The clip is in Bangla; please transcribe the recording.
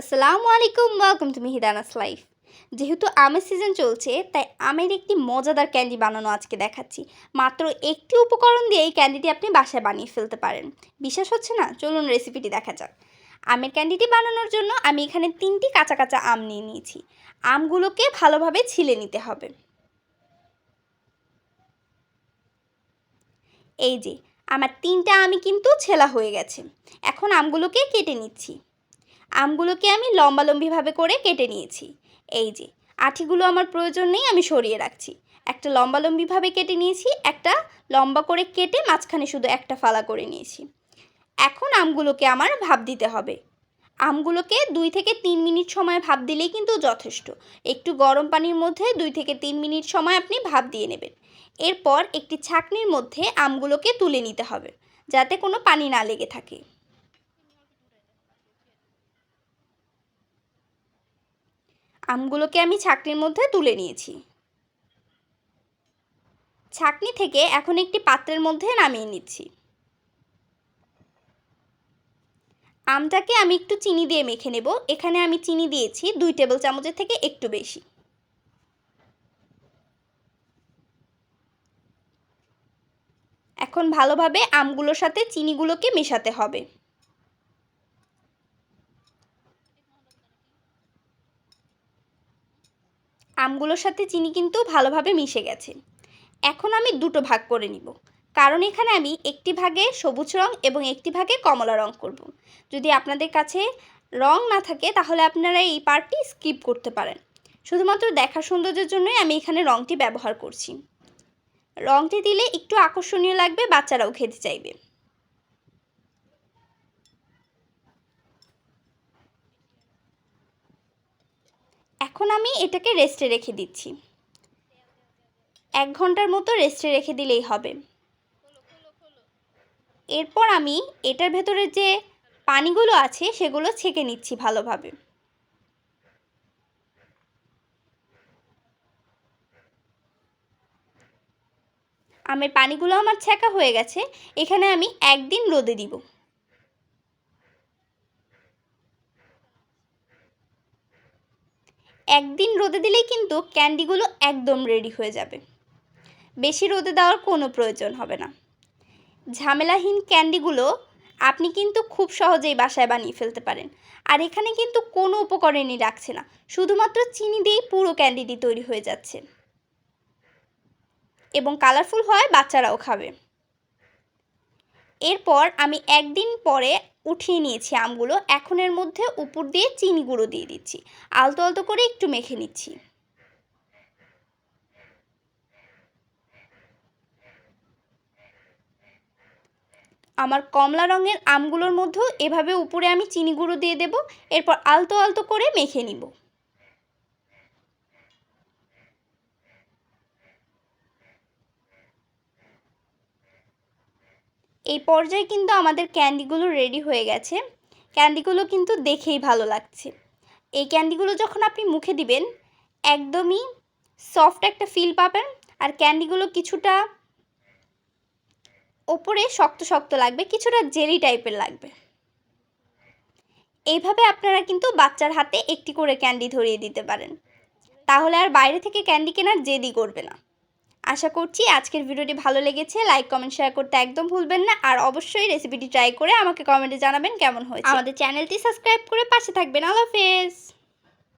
আসসালামু আলাইকুম, ওয়েলকাম টু মিহিদানাস লাইফ। যেহেতু আমের সিজন চলছে, তাই আমের একটি মজাদার ক্যান্ডি বানানো আজকে দেখাচ্ছি। মাত্র একটি উপকরণ দিয়ে এই ক্যান্ডিটি আপনি বাসায় বানিয়ে ফেলতে পারেন। বিশ্বাস হচ্ছে না? চলুন রেসিপিটি দেখা যাক। আমের ক্যান্ডিটি বানানোর জন্য আমি এখানে 3টি কাঁচা কাঁচা আম নিয়ে নিয়েছি। আমগুলোকে ভালোভাবে ছিলে নিতে হবে। এই যে আমার 3টা আমই কিন্তু ছেলা হয়ে গেছে। এখন আমগুলোকে কেটে নিচ্ছি। আমগুলোকে আমি লম্বালম্বিভাবে করে কেটে নিয়েছি। এই যে আঠিগুলো আমার প্রয়োজন নেই, আমি সরিয়ে রাখছি। একটা লম্বালম্বিভাবে কেটে নিয়েছি, একটা লম্বা করে কেটে মাঝখানে শুধু একটা ফালা করে নিয়েছি। এখন আমগুলোকে আমার ভাপ দিতে হবে। আমগুলোকে 2 থেকে 3 মিনিট সময় ভাপ দিলেই কিন্তু যথেষ্ট। একটু গরম পানির মধ্যে 2 থেকে 3 মিনিট সময় আপনি ভাপ দিয়ে নেবেন। এরপর একটি ছাঁকনির মধ্যে আমগুলোকে তুলে নিতে হবে, যাতে কোনো পানি না লেগে থাকে। আমগুলোকে আমি ছাঁকনির মধ্যে তুলে নিয়েছি। ছাঁকনি থেকে এখন একটি পাত্রের মধ্যে নামিয়ে নিচ্ছি। আমটাকে আমি একটু চিনি দিয়ে মেখে নেব। এখানে আমি চিনি দিয়েছি 2 টেবিল চামচের থেকে একটু বেশি। এখন ভালোভাবে আমগুলোর সাথে চিনিগুলোকে মেশাতে হবে। আমগুলোর সাথে চিনি কিন্তু ভালোভাবে মিশে গেছে। এখন আমি দুটো ভাগ করে নিব, কারণ এখানে আমি একটি ভাগে সবুজ রং এবং একটি ভাগে কমলা রং করব। যদি আপনাদের কাছে রং না থাকে তাহলে আপনারা এই পার্টটি স্কিপ করতে পারেন। শুধুমাত্র দেখার সৌন্দর্যের জন্যই আমি এখানে রংটি ব্যবহার করছি। রংটি দিলে একটু আকর্ষণীয় লাগবে, বাচ্চারাও খেতে চাইবে। এখন আমি এটাকে রেস্টে রেখে দিচ্ছি। 1 ঘন্টার মতো রেস্টে রেখে দিলেই হবে। এরপর আমি এটার ভেতরে যে পানিগুলো আছে সেগুলো ছেঁকে নিচ্ছি ভালোভাবে। আমের পানিগুলো আমার ছেঁকা হয়ে গেছে। এখানে আমি 1 দিন রোদে দিব। 1 দিন রোদে দিলেই কিন্তু ক্যান্ডিগুলো একদম রেডি হয়ে যাবে। বেশি রোদে দেওয়ার কোনো প্রয়োজন হবে না। ঝামেলাহীন ক্যান্ডিগুলো আপনি কিন্তু খুব সহজেই বাসায় বানিয়ে ফেলতে পারেন। আর এখানে কিন্তু কোনো উপকরণই রাখছে না, শুধুমাত্র চিনি দিয়েই পুরো ক্যান্ডিটি তৈরি হয়ে যাচ্ছে এবং কালারফুল হয়, বাচ্চারাও খাবে। এরপর আমি 1 দিন পরে উঠিয়ে নিয়েছি আমগুলো। এখন এর মধ্যে উপর দিয়ে চিনি গুঁড়ো দিয়ে দিচ্ছি। আলতো আলতো করে একটু মেখে নিচ্ছি। আমার কমলা রঙের আমগুলোর মধ্যেও এভাবে উপরে আমি চিনি গুঁড়ো দিয়ে দেব। এরপর আলতো আলতো করে মেখে নিব। এই পর্যায়ে কিন্তু আমাদের ক্যান্ডিগুলো রেডি হয়ে গেছে। ক্যান্ডিগুলো কিন্তু দেখেই ভালো লাগছে। এই ক্যান্ডিগুলো যখন আপনি মুখে দিবেন একদমই সফট একটা ফিল পাবেন। আর ক্যান্ডিগুলো কিছুটা ওপরে শক্ত শক্ত লাগবে, কিছুটা জেলি টাইপের লাগবে। এইভাবে আপনারা কিন্তু বাচ্চার হাতে একটি করে ক্যান্ডি ধরিয়ে দিতে পারেন, তাহলে আর বাইরে থেকে ক্যান্ডি কেনার জেদই করবে না। আশা করছি আজকের ভিডিওটি ভালো লেগেছে। লাইক, কমেন্ট, শেয়ার করতে একদম ভুলবেন না। আর অবশ্যই রেসিপিটি ট্রাই করে আমাকে কমেন্টে জানাবেন কেমন হয়েছে। আমাদের চ্যানেলটি সাবস্ক্রাইব করে পাশে থাকবেন। আল্লাহ হাফেজ।